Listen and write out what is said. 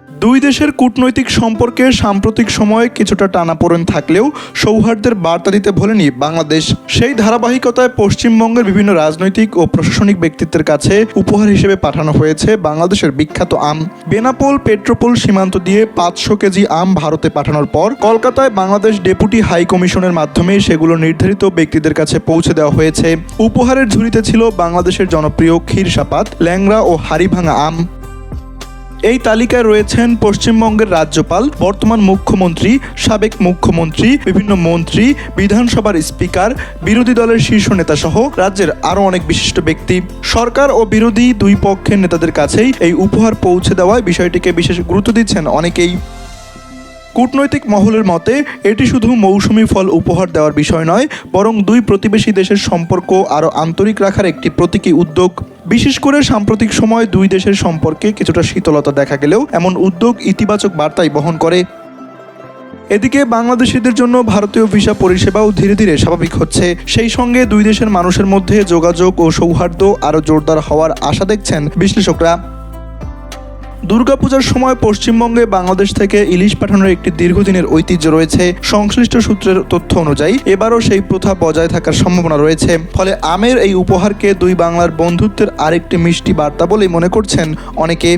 দুই দেশের কূটনৈতিক সম্পর্কে সাম্প্রতিক সময়ে কিছুটা টানাপোড়েন থাকলেও সৌহার্দ্যের বার্তা দিতে ভোলেনি বাংলাদেশ। সেই ধারাবাহিকতায় পশ্চিমবঙ্গের বিভিন্ন রাজনৈতিক ও প্রশাসনিক ব্যক্তিত্বের কাছে উপহার হিসেবে পাঠানো হয়েছে বাংলাদেশের বিখ্যাত আম। বেনাপোল পেট্রোপোল সীমান্ত দিয়ে 500 কেজি আম ভারতে পাঠানোর পর কলকাতায় বাংলাদেশ ডেপুটি হাই কমিশনের মাধ্যমে সেগুলো নির্ধারিত ব্যক্তিদের কাছে পৌঁছে দেওয়া হয়েছে। উপহারের ঝুড়িতে ছিল বাংলাদেশের জনপ্রিয় ক্ষীরসাপাত, ল্যাংড়া ও হাড়িভাঙা আম। এই তালিকায় রয়েছেন পশ্চিমবঙ্গের রাজ্যপাল, বর্তমান মুখ্যমন্ত্রী, সাবেক মুখ্যমন্ত্রী, বিভিন্ন মন্ত্রী, বিধানসভার স্পিকার, বিরোধী দলের শীর্ষ নেতা সহ রাজ্যের আরও অনেক বিশিষ্ট ব্যক্তি। সরকার ও বিরোধী দুই পক্ষের নেতাদের কাছেই এই উপহার পৌঁছে দেওয়ায় বিষয়টিকে বিশেষ গুরুত্ব দিচ্ছেন অনেকেই। কূটনৈতিক মহলের মতে এটি শুধু মৌসুমি ফল উপহার দেওয়ার বিষয় নয়, বরং দুই প্রতিবেশী দেশের সম্পর্ক আরও আন্তরিক রাখার একটি প্রতীকী উদ্যোগ। বিশেষ করে সাম্প্রতিক সময় দুই দেশের সম্পর্কে কিছুটা শীতলতা দেখা গেলেও এমন উদ্যোগ ইতিবাচক বার্তাই বহন করে। এদিকে বাংলাদেশিদের জন্য ভারতীয় ভিসা পরিষেবাও ধীরে ধীরে স্বাভাবিক হচ্ছে। সেই সঙ্গে দুই দেশের মানুষের মধ্যে যোগাযোগ ও সৌহার্দ্য আরও জোরদার হওয়ার আশা দেখছেন বিশ্লেষকরা। দুর্গাপূজার সময় পশ্চিমবঙ্গে বাংলাদেশ থেকে ইলিশ পাঠানোর একটি দীর্ঘদিনের ঐতিহ্য রয়েছে। সংশ্লিষ্ট সূত্রের তথ্য অনুযায়ী এবারও সেই প্রথা বজায় থাকার সম্ভাবনা রয়েছে। ফলে আমের এই উপহারকে দুই বাংলার বন্ধুত্বের আরেকটি মিষ্টি বার্তা বলেই মনে করছেন অনেকে।